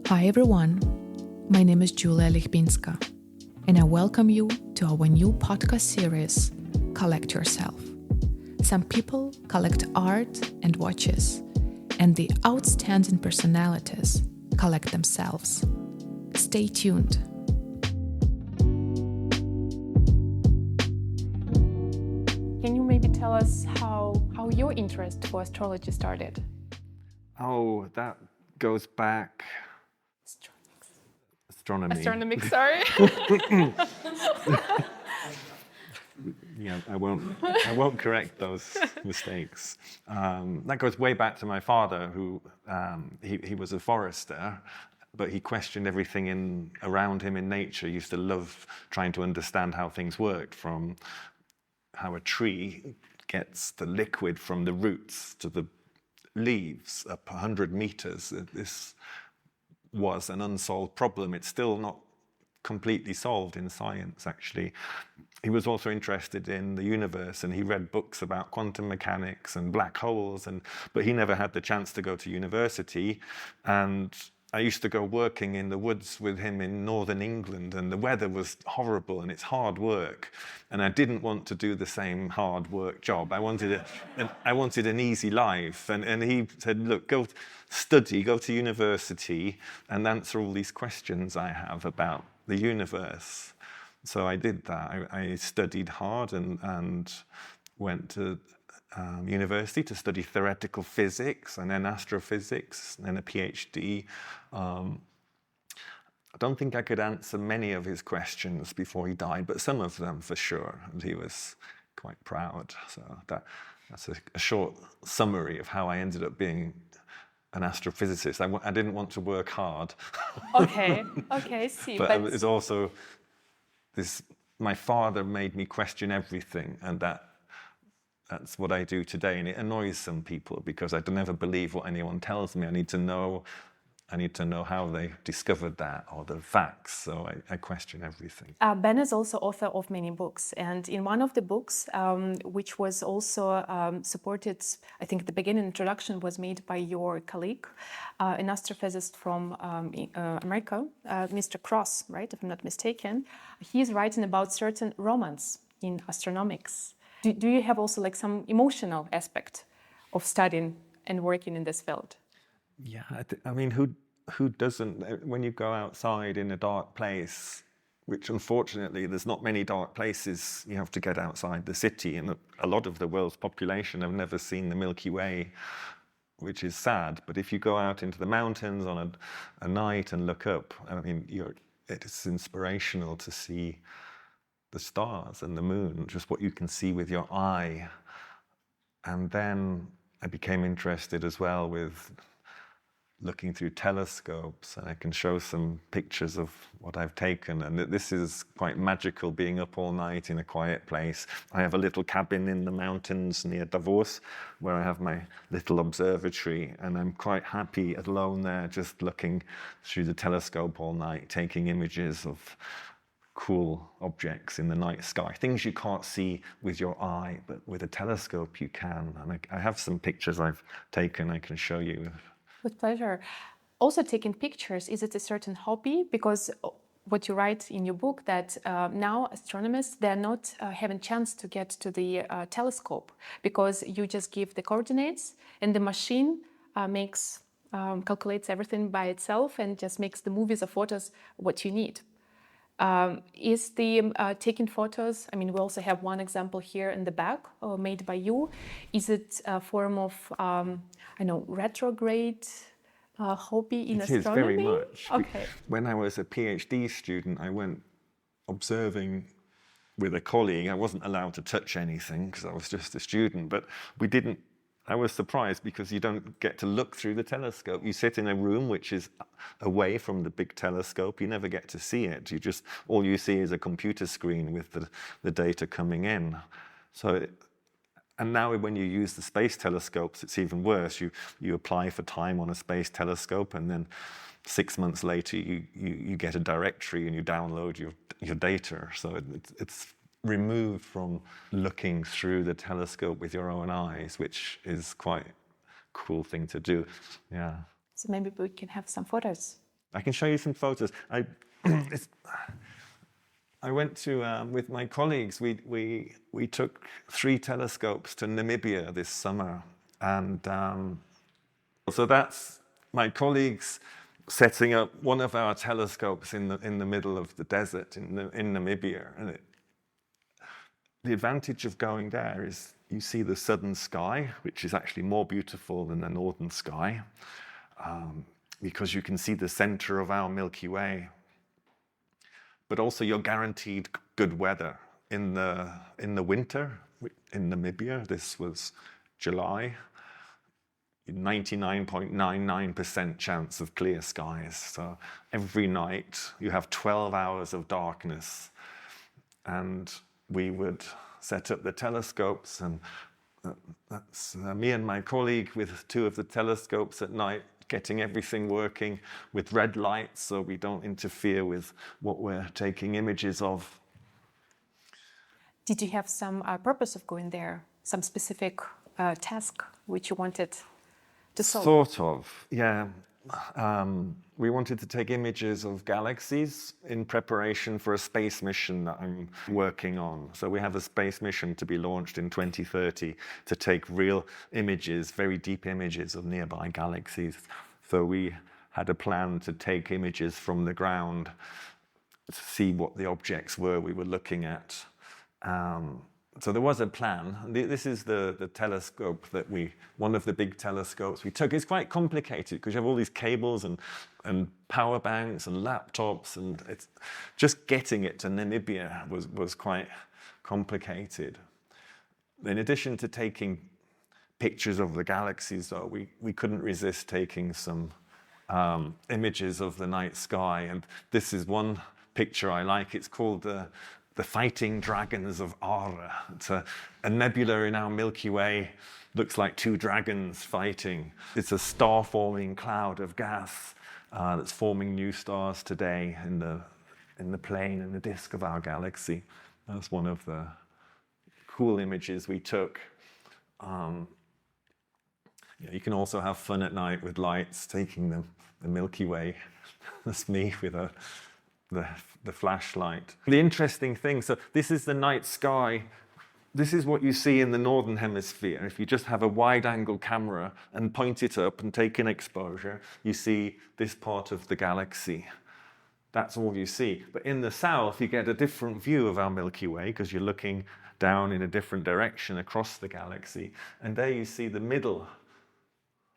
Hi everyone, my name is Julia Lichbinska, and I welcome you to our new podcast series, Collect Yourself. Some people collect art and watches, and the outstanding personalities collect themselves. Stay tuned. Can you maybe tell us how your interest for astrology started? Oh, that goes back. Astronomy. Sorry. Yeah, I won't correct those mistakes. That goes way back to my father, who he was a forester, but he questioned everything around him in nature. He used to love trying to understand how things worked, from how a tree gets the liquid from the roots to the leaves up 100 meters. This was an unsolved problem. It's still not completely solved in science, actually. He was also interested in the universe, and he read books about quantum mechanics and black holes, but he never had the chance to go to university. And I used to go working in the woods with him in northern England, and the weather was horrible and it's hard work. And I didn't want to do the same hard work job. I wanted an easy life. And he said, look, go study, go to university and answer all these questions I have about the universe. So I did that. I studied hard and went to university to study theoretical physics and then astrophysics and then a PhD. I don't think I could answer many of his questions before he died, but some of them for sure, and he was quite proud. So that's a short summary of how I ended up being an astrophysicist. I didn't want to work hard. Okay, see. But it's also this, my father made me question everything, and that's what I do today, and it annoys some people because I don't ever believe what anyone tells me. I need to know how they discovered that, or the facts, so I question everything. Ben is also author of many books, and in one of the books, which was also supported, I think the beginning introduction was made by your colleague, an astrophysicist from America, Mr. Cross, right, if I'm not mistaken. He's writing about certain romance in astronomics. Do you have also like some emotional aspect of studying and working in this field? Yeah, I mean, who doesn't? When you go outside in a dark place, which unfortunately there's not many dark places, you have to get outside the city, and a lot of the world's population have never seen the Milky Way, which is sad. But if you go out into the mountains on a night and look up, I mean, it's inspirational to see the stars and the moon, just what you can see with your eye. And then I became interested as well with looking through telescopes, and I can show some pictures of what I've taken. And this is quite magical, being up all night in a quiet place. I have a little cabin in the mountains near Davos where I have my little observatory, and I'm quite happy alone there, just looking through the telescope all night, taking images of cool objects in the night sky, things you can't see with your eye, but with a telescope you can. And I have some pictures I've taken I can show you. With pleasure. Also, taking pictures, is it a certain hobby? Because what you write in your book, that now astronomers, they're not having chance to get to the telescope, because you just give the coordinates and the machine calculates everything by itself and just makes the movies or photos what you need. Is the taking photos, I mean, we also have one example here in the back, made by you. Is it a form of, retrograde hobby in astronomy? It is, very much. Okay. When I was a PhD student, I went observing with a colleague. I wasn't allowed to touch anything because I was just a student, but I was surprised because you don't get to look through the telescope. You sit in a room which is away from the big telescope. You never get to see it. All you see is a computer screen with the data coming in. And now when you use the space telescopes, it's even worse. You apply for time on a space telescope, and then 6 months later you get a directory and you download your data. So it's removed from looking through the telescope with your own eyes, which is quite a cool thing to do. Yeah. So maybe we can have some photos. I can show you some photos. I went to, with my colleagues, we took 3 telescopes to Namibia this summer. And so that's my colleagues setting up one of our telescopes in the middle of the desert in Namibia. And the advantage of going there is you see the southern sky, which is actually more beautiful than the northern sky, because you can see the center of our Milky Way. But also you're guaranteed good weather. In the winter in Namibia, this was July, 99.99% chance of clear skies. So every night you have 12 hours of darkness. And we would set up the telescopes, and that's me and my colleague with 2 of the telescopes at night, getting everything working with red lights so we don't interfere with what we're taking images of. Did you have some purpose of going there? Some specific task which you wanted to solve? Sort of, yeah. We wanted to take images of galaxies in preparation for a space mission that I'm working on. So we have a space mission to be launched in 2030 to take real images, very deep images of nearby galaxies. So we had a plan to take images from the ground to see what the objects were we were looking at. So there was a plan. This is the telescope one of the big telescopes we took. It's quite complicated because you have all these cables and power banks and laptops, and it's just getting it to Namibia was quite complicated. In addition to taking pictures of the galaxies, though, we couldn't resist taking some images of the night sky. And this is one picture I like. It's called the Fighting Dragons of Ara. It's a nebula in our Milky Way. Looks like 2 dragons fighting. It's a star-forming cloud of gas that's forming new stars today in the plane and the disk of our galaxy. That's one of the cool images we took. You can also have fun at night with lights, taking the Milky Way. That's me with the flashlight. The interesting thing, so this is the night sky. This is what you see in the northern hemisphere. If you just have a wide-angle camera and point it up and take an exposure, you see this part of the galaxy. That's all you see. But in the south, you get a different view of our Milky Way because you're looking down in a different direction across the galaxy. And there you see the middle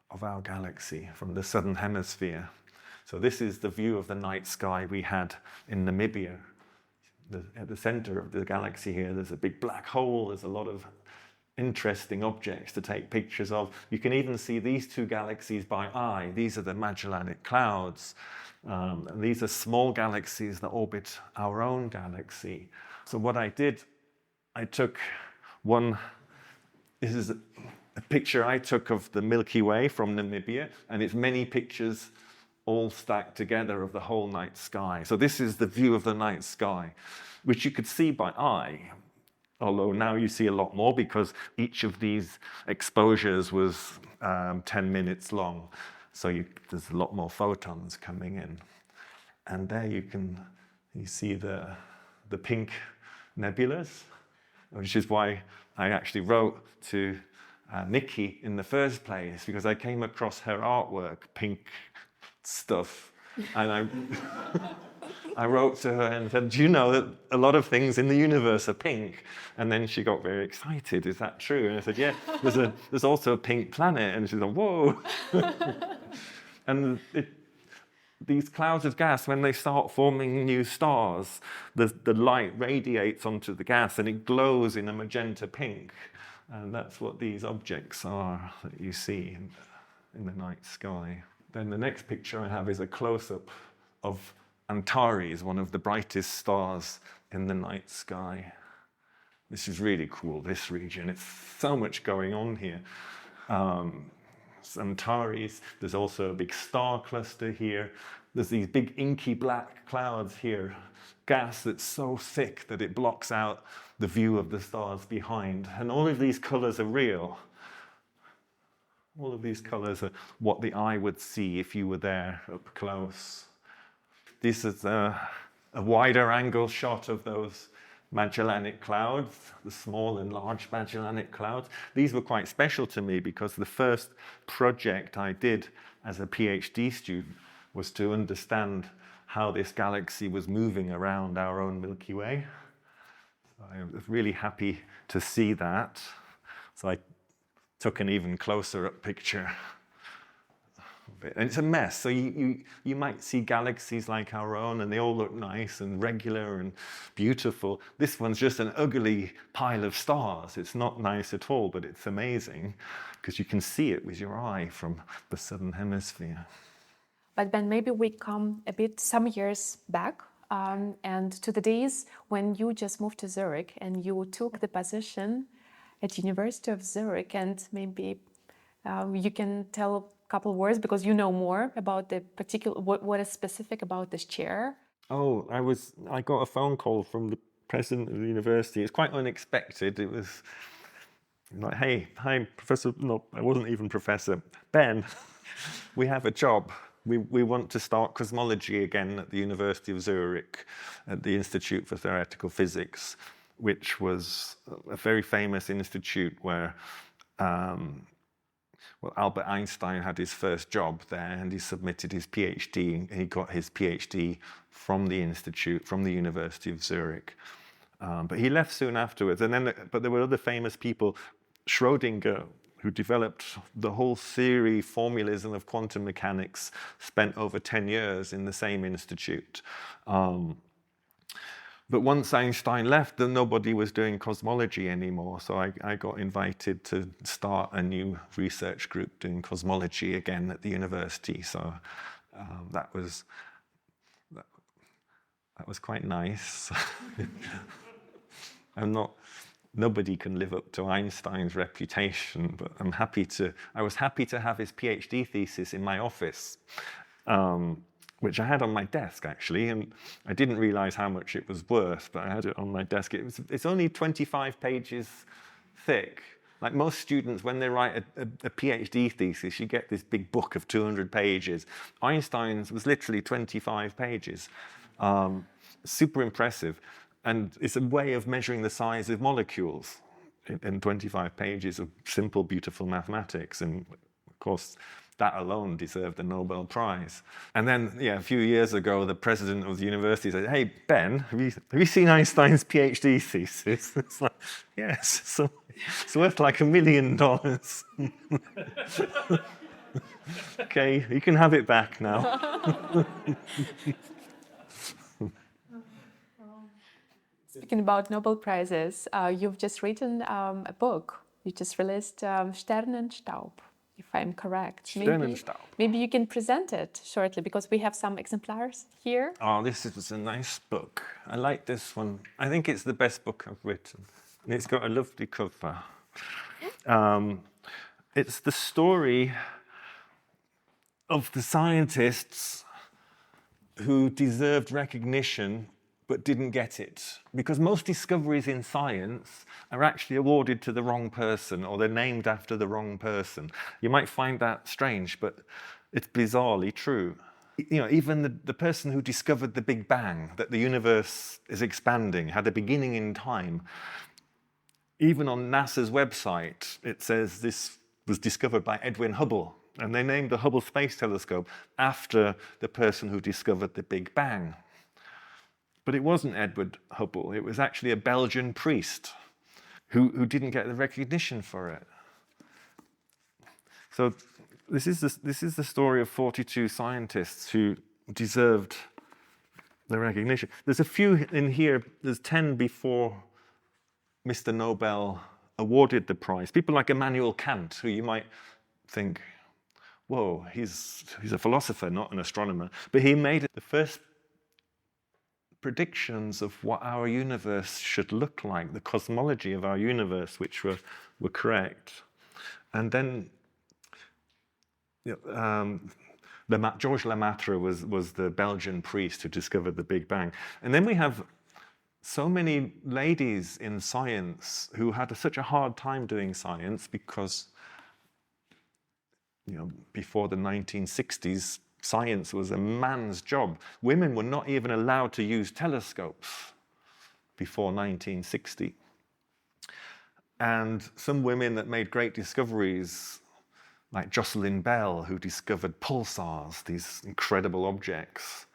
of our galaxy from the southern hemisphere. So this is the view of the night sky we had in Namibia. At the center of the galaxy here, there's a big black hole. There's a lot of interesting objects to take pictures of. You can even see these 2 galaxies by eye. These are the Magellanic Clouds. And these are small galaxies that orbit our own galaxy. So what I did, I took this is a picture I took of the Milky Way from Namibia, and it's many pictures all stacked together of the whole night sky. So this is the view of the night sky, which you could see by eye, although now you see a lot more because each of these exposures was 10 minutes long. So there's a lot more photons coming in. And there you see the pink nebulas, which is why I actually wrote to Nikki in the first place, because I came across her artwork, pink stuff, and I wrote to her and said, do you know that a lot of things in the universe are pink? And then she got very excited. Is that true? And I said, yeah, there's also a pink planet. And she said, whoa. And these clouds of gas, when they start forming new stars, the light radiates onto the gas and it glows in a magenta pink. And that's what these objects are that you see in the night sky. Then the next picture I have is a close-up of Antares, one of the brightest stars in the night sky. This is really cool, this region. It's so much going on here. Antares, there's also a big star cluster here. There's these big inky black clouds here, gas that's so thick that it blocks out the view of the stars behind. And all of these colors are real. All of these colors are what the eye would see if you were there up close. this is a wider angle shot of those Magellanic Clouds, the small and large Magellanic Clouds. These were quite special to me because the first project I did as a PhD student was to understand how this galaxy was moving around our own Milky Way. So I was really happy to see that. So I took an even closer up picture. And it's a mess. So you might see galaxies like our own, and they all look nice and regular and beautiful. This one's just an ugly pile of stars. It's not nice at all, but it's amazing because you can see it with your eye from the southern hemisphere. But Ben, maybe we come a bit some years back and to the days when you just moved to Zurich and you took the position at University of Zurich, and maybe you can tell a couple words because you know more about the particular what is specific about this chair. Oh, I got a phone call from the president of the university. It's quite unexpected. It was like, hey, hi, Professor. No, I wasn't even Professor. Ben, we have a job. We want to start cosmology again at the University of Zurich, at the Institute for Theoretical Physics, which was a very famous institute where Albert Einstein had his first job there, and he submitted his PhD, and he got his PhD from the institute, from the University of Zurich. But he left soon afterwards. But there were other famous people, Schrödinger, who developed the whole theory, formalism of quantum mechanics, spent over 10 years in the same institute. But once Einstein left, then nobody was doing cosmology anymore. So I got invited to start a new research group doing cosmology again at the university. So that was quite nice. Nobody can live up to Einstein's reputation, but I was happy to have his PhD thesis in my office, which I had on my desk actually, and I didn't realize how much it was worth, but I had it on my desk. It's only 25 pages thick. Like most students, when they write a PhD thesis, you get this big book of 200 pages. Einstein's was literally 25 pages. Super impressive. And it's a way of measuring the size of molecules in 25 pages of simple, beautiful mathematics. And of course, that alone deserved a Nobel Prize. And then, a few years ago, the president of the university said, "Hey, Ben, have you seen Einstein's PhD thesis?" It's like, yes, so it's worth like $1 million. Okay, you can have it back now. Speaking about Nobel Prizes, you've just written a book. You just released Sternenstaub, if I'm correct. Sternenstaub. Maybe you can present it shortly, because we have some exemplars here. Oh, this is a nice book. I like this one. I think it's the best book I've written. And it's got a lovely cover. It's the story of the scientists who deserved recognition but didn't get it. Because most discoveries in science are actually awarded to the wrong person, or they're named after the wrong person. You might find that strange, but it's bizarrely true. Even the person who discovered the Big Bang, that the universe is expanding, had a beginning in time. Even on NASA's website, it says this was discovered by Edwin Hubble, and they named the Hubble Space Telescope after the person who discovered the Big Bang. But it wasn't Edward Hubble. It was actually a Belgian priest who didn't get the recognition for it. So this is the story of 42 scientists who deserved the recognition. There's a few in here. There's 10 before Mr. Nobel awarded the prize. People like Immanuel Kant, who you might think, whoa, he's a philosopher, not an astronomer. But he made the first predictions of what our universe should look like, the cosmology of our universe, which were correct. And then Georges Lemaitre was the Belgian priest who discovered the Big Bang. And then we have so many ladies in science who had such a hard time doing science because before the 1960s, science was a man's job. Women were not even allowed to use telescopes before 1960. And some women that made great discoveries, like Jocelyn Bell, who discovered pulsars, these incredible objects.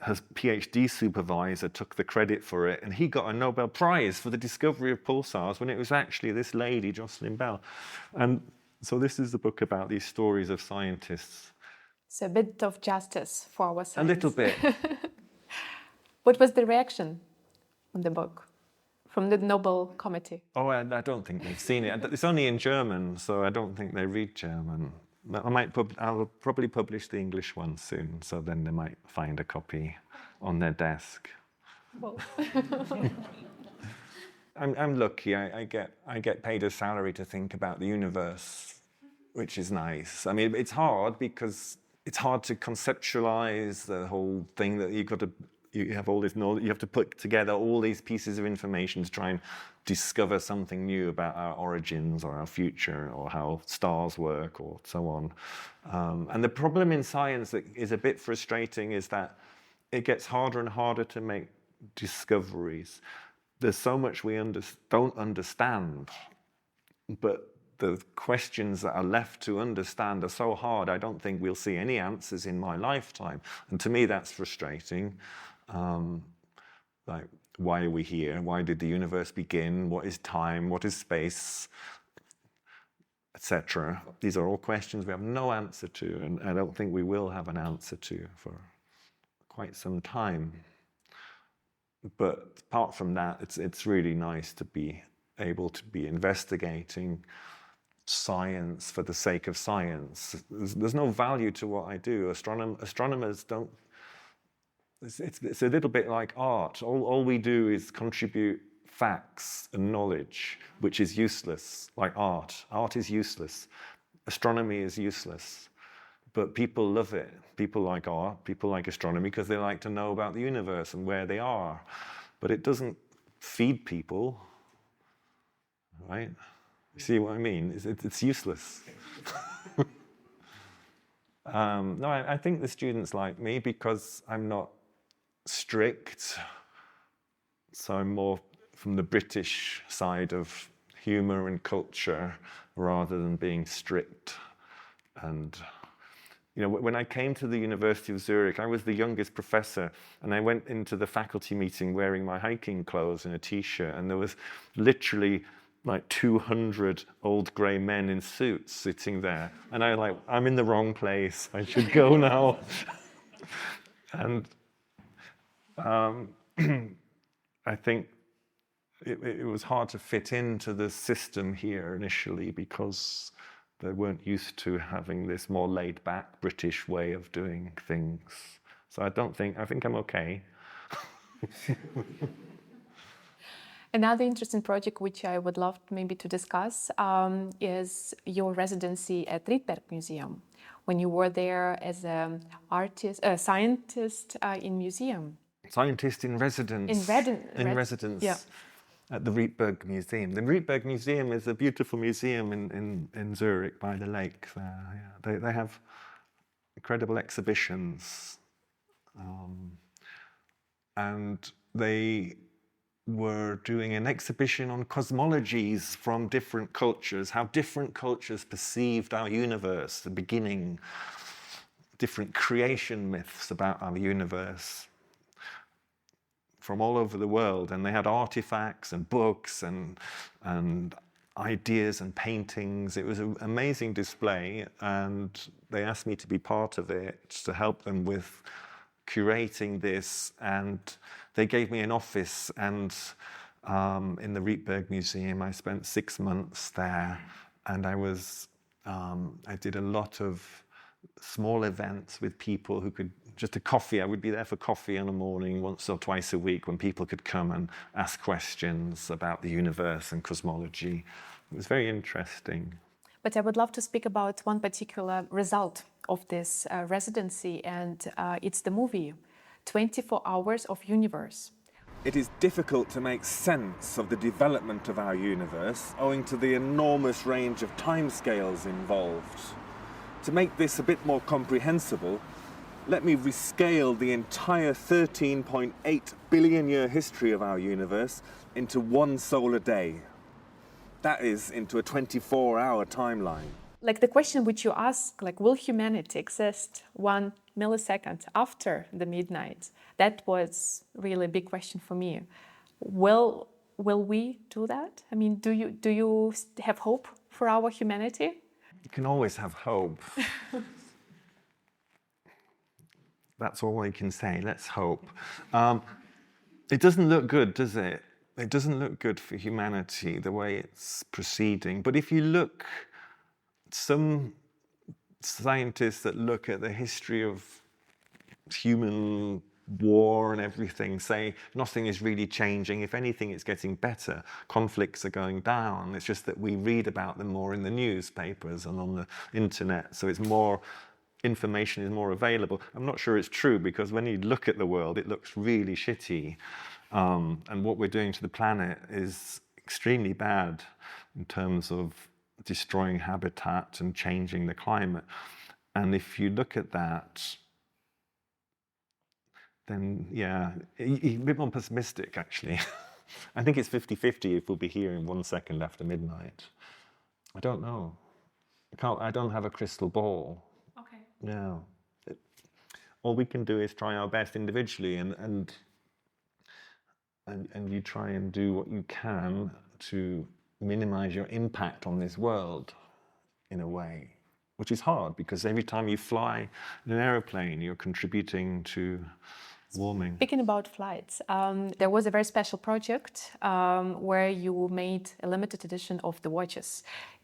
Her PhD supervisor took the credit for it, and he got a Nobel Prize for the discovery of pulsars when it was actually this lady, Jocelyn Bell. And so this is the book about these stories of scientists. So a bit of justice for our science. A little bit. What was the reaction on the book from the Nobel Committee? Oh, I don't think they've seen it. It's only in German, so I don't think they read German. I'll probably publish the English one soon, so then they might find a copy on their desk. Well. I'm lucky. I get paid a salary to think about the universe, which is nice. I mean, it's hard because it's hard to conceptualize the whole thing that you have all this knowledge. You have to put together all these pieces of information to try and discover something new about our origins or our future or how stars work or so on. And the problem in science that is a bit frustrating is that it gets harder and harder to make discoveries. There's so much we don't understand, but the questions that are left to understand are so hard, I don't think we'll see any answers in my lifetime. And to me, that's frustrating. Like, why are we here? Why did the universe begin? What is time? What is space? Etc. These are all questions we have no answer to, and I don't think we will have an answer to for quite some time. But apart from that, it's really nice to be able to be investigating science for the sake of science. There's no value to what I do. Astronomers don't. It's a little bit like art. All we do is contribute facts and knowledge, which is useless, like art. Art is useless. Astronomy is useless. But people love it. People like art, people like astronomy, because they like to know about the universe and where they are. But it doesn't feed people, right? You see what I mean? It's useless. No, I think the students like me because I'm not strict. So I'm more from the British side of humour and culture rather than being strict. And you know, when I came to the University of Zürich, I was the youngest professor, and I went into the faculty meeting wearing my hiking clothes and a t-shirt, and there was literally like 200 old grey men in suits sitting there. And I'm in the wrong place. I should go now. And I think it was hard to fit into the system here initially because they weren't used to having this more laid-back British way of doing things. So I think I'm okay. Another interesting project which I would love maybe to discuss is your residency at Rydberg Museum, when you were there as an scientist in museum. Scientist in residence. In residence. Yeah. At the Rydberg Museum. The Rydberg Museum is a beautiful museum in Zurich by the lake there. Yeah. They have incredible exhibitions. And they were doing an exhibition on cosmologies from different cultures, how different cultures perceived our universe, the beginning, different creation myths about our universe from all over the world. And they had artifacts and books and ideas and paintings. It was an amazing display, and they asked me to be part of it, to help them with curating this, and they gave me an office, and in the Rydberg Museum I spent 6 months there, and I did a lot of small events with people who could, just a coffee, I would be there for coffee in the morning once or twice a week when people could come and ask questions about the universe and cosmology. It was very interesting. But I would love to speak about one particular result of this residency, and it's the movie, 24 Hours of Universe. It is difficult to make sense of the development of our universe owing to the enormous range of timescales involved. To make this a bit more comprehensible, let me rescale the entire 13.8 billion year history of our universe into one solar day. That is, into a 24-hour timeline. Like the question which you ask, like, will humanity exist 1 millisecond after the midnight? That was really a big question for me. Will we do that? I mean, do you have hope for our humanity? You can always have hope. That's all I can say. Let's hope. It doesn't look good, does it? It doesn't look good for humanity, the way it's proceeding. But if you look, some scientists that look at the history of human war and everything say nothing is really changing. If anything, it's getting better. Conflicts are going down. It's just that we read about them more in the newspapers and on the internet. So it's more, information is more available. I'm not sure it's true, because when you look at the world, it looks really shitty. And what we're doing to the planet is extremely bad in terms of destroying habitat and changing the climate. And if you look at that, then yeah, a bit more pessimistic, actually. I think it's 50-50 if we'll be here in 1 second after midnight. I don't know. I don't have a crystal ball. Okay. No. All we can do is try our best individually, and you try and do what you can to minimize your impact on this world in a way, which is hard, because every time you fly in an aeroplane, you're contributing to warming. Speaking about flights, there was a very special project where you made a limited edition of the watches.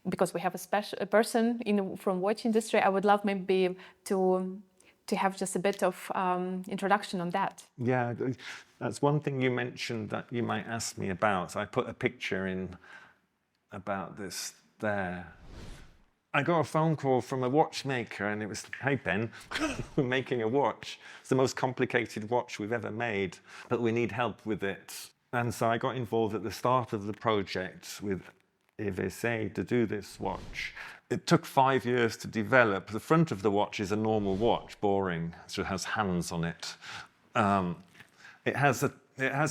Because we have a person from watch industry, I would love maybe to have just a bit of introduction on that. Yeah, that's one thing you mentioned that you might ask me about. So I put a picture in about this there. I got a phone call from a watchmaker, and it was, "Hey Ben, we're making a watch. It's the most complicated watch we've ever made, but we need help with it." And so I got involved at the start of the project with EVC to do this watch. It took 5 years to develop. The front of the watch is a normal watch, boring, so it has hands on it. It has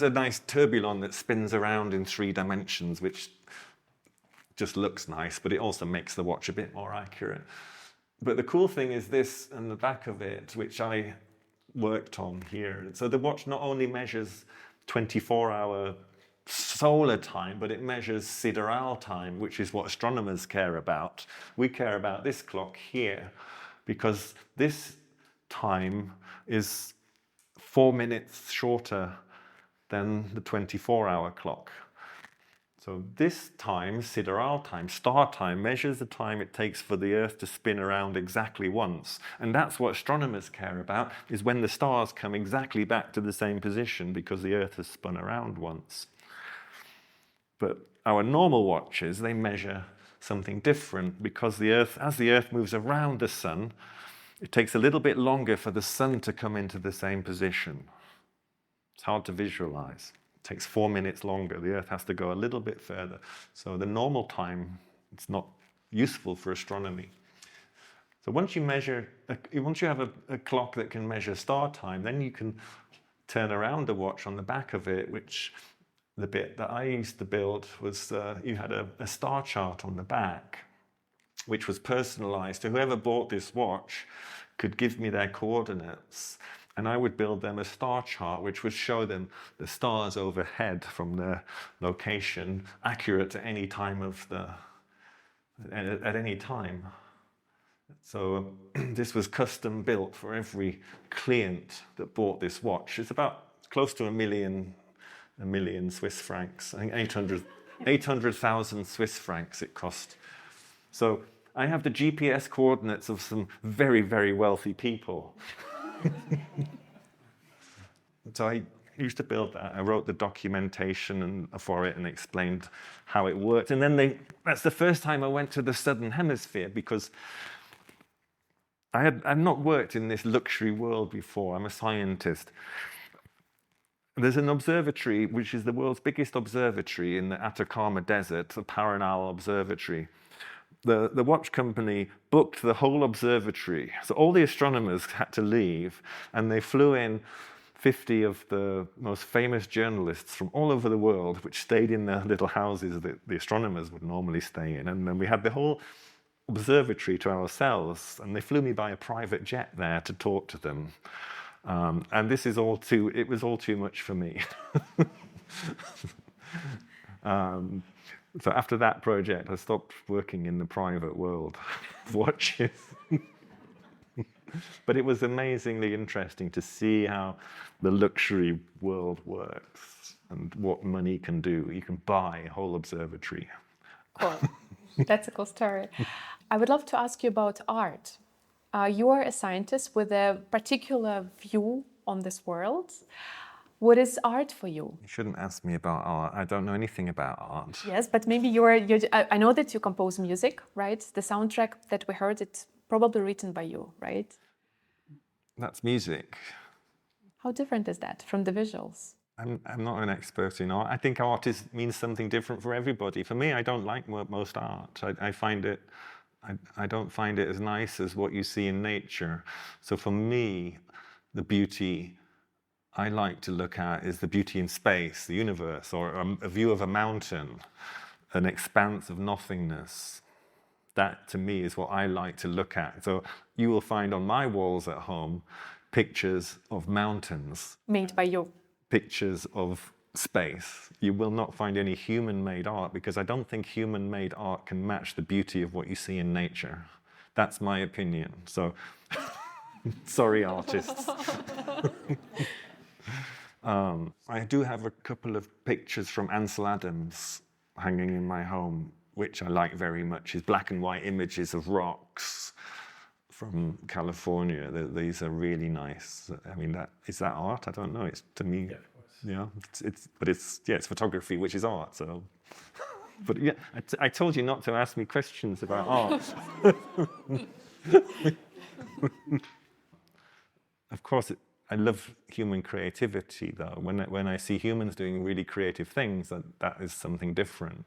a nice tourbillon that spins around in 3 dimensions, which just looks nice, but it also makes the watch a bit more accurate. But the cool thing is this and the back of it, which I worked on here. So the watch not only measures 24-hour solar time, but it measures sidereal time, which is what astronomers care about. We care about this clock here, because this time is 4 minutes shorter than the 24-hour clock. So this time, sidereal time, star time, measures the time it takes for the Earth to spin around exactly once. And that's what astronomers care about, is when the stars come exactly back to the same position, because the Earth has spun around once. But our normal watches, they measure something different, because the Earth, as the Earth moves around the sun, it takes a little bit longer for the sun to come into the same position. It's hard to visualize. It takes 4 minutes longer. The Earth has to go a little bit further. So the normal time, it's not useful for astronomy. So once you have a clock that can measure star time, then you can turn around the watch on the back of it, which the bit that I used to build was you had a star chart on the back, which was personalized. So whoever bought this watch could give me their coordinates, and I would build them a star chart which would show them the stars overhead from their location, accurate at any time at any time. So this was custom built for every client that bought this watch. It's about close to a million Swiss francs. I think 800,000 Swiss francs it cost. So I have the GPS coordinates of some very, very wealthy people. So I used to build that. I wrote the documentation for it and explained how it worked. And then that's the first time I went to the Southern Hemisphere, because I've not worked in this luxury world before. I'm a scientist. There's an observatory, which is the world's biggest observatory in the Atacama Desert, the Paranal Observatory. the watch company booked the whole observatory. So all the astronomers had to leave, and they flew in 50 of the most famous journalists from all over the world, which stayed in the little houses that the astronomers would normally stay in. And then we had the whole observatory to ourselves, and they flew me by a private jet there to talk to them. And it was all too much for me. So after that project, I stopped working in the private world of watches. But it was amazingly interesting to see how the luxury world works and what money can do. You can buy a whole observatory. Cool. That's a cool story. I would love to ask you about art. You are a scientist with a particular view on this world. What is art for you? You shouldn't ask me about art. I don't know anything about art. Yes, but maybe I know that you compose music, right? The soundtrack that we heard, it's probably written by you, right? That's music. How different is that from the visuals? I'm not an expert in art. I think art means something different for everybody. For me, I don't like most art. I don't find it as nice as what you see in nature. So for me, the beauty I like to look at is the beauty in space, the universe, or a view of a mountain, an expanse of nothingness. That, to me, is what I like to look at. So you will find on my walls at home pictures of mountains. Made by you. Pictures of space. You will not find any human-made art, because I don't think human-made art can match the beauty of what you see in nature. That's my opinion. So, sorry, artists. I do have a couple of pictures from Ansel Adams hanging in my home, which I like very much. His black and white images of rocks from California. These are really nice. I mean, is that art? I don't know. It's, to me, yeah, of course. Yeah, it's photography, which is art. So, but yeah, I told you not to ask me questions about art. Of course, I love human creativity, though. When I see humans doing really creative things, that is something different.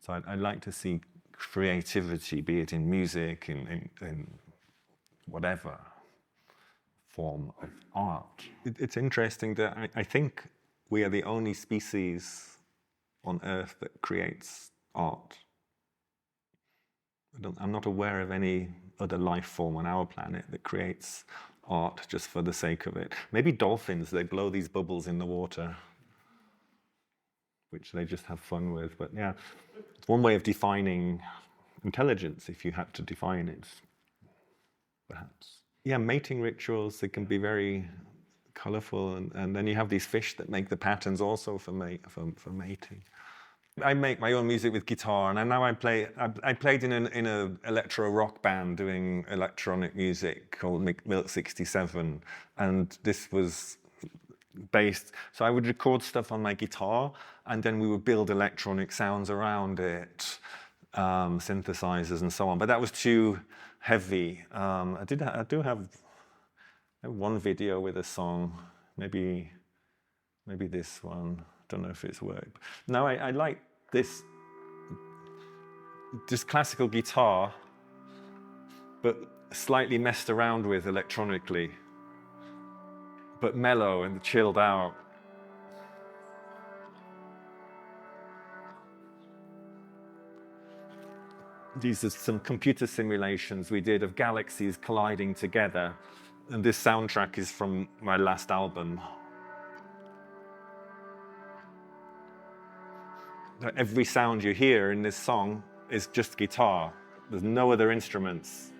So I like to see creativity, be it in music, in whatever form of art. It's interesting that I think we are the only species on Earth that creates art. I'm not aware of any other life form on our planet that creates art just for the sake of it. Maybe dolphins, they blow these bubbles in the water, which they just have fun with. But yeah, it's one way of defining intelligence, if you had to define it, perhaps. Yeah, mating rituals, they can be very colorful, and then you have these fish that make the patterns also for mating. I make my own music with guitar, and now I played in an electro rock band doing electronic music called Milk 67, and this was based, so I would record stuff on my guitar, and then we would build electronic sounds around it, synthesizers and so on. But that was too heavy. I do have one video with a song, maybe this one. Don't know if it's worked. No, I like this classical guitar, but slightly messed around with electronically, but mellow and chilled out. These are some computer simulations we did of galaxies colliding together, and this soundtrack is from my last album. Every sound you hear in this song is just guitar. There's no other instruments.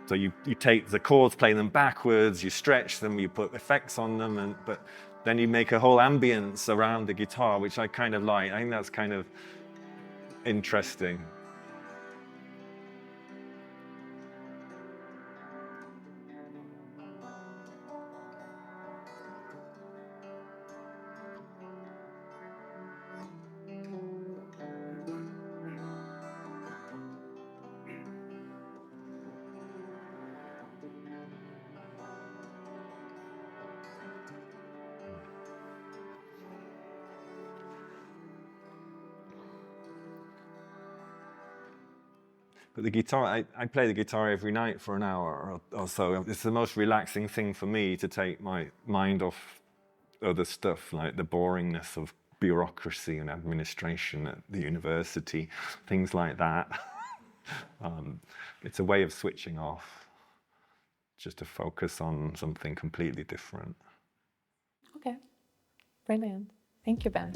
So you take the chords, play them backwards, you stretch them, you put effects on them, but then you make a whole ambience around the guitar, which I kind of like. I think that's kind of interesting. But the guitar, I play the guitar every night for an hour or so. It's the most relaxing thing for me to take my mind off other stuff, like the boringness of bureaucracy and administration at the university, things like that. It's a way of switching off, just to focus on something completely different. Okay, brilliant. Thank you, Ben.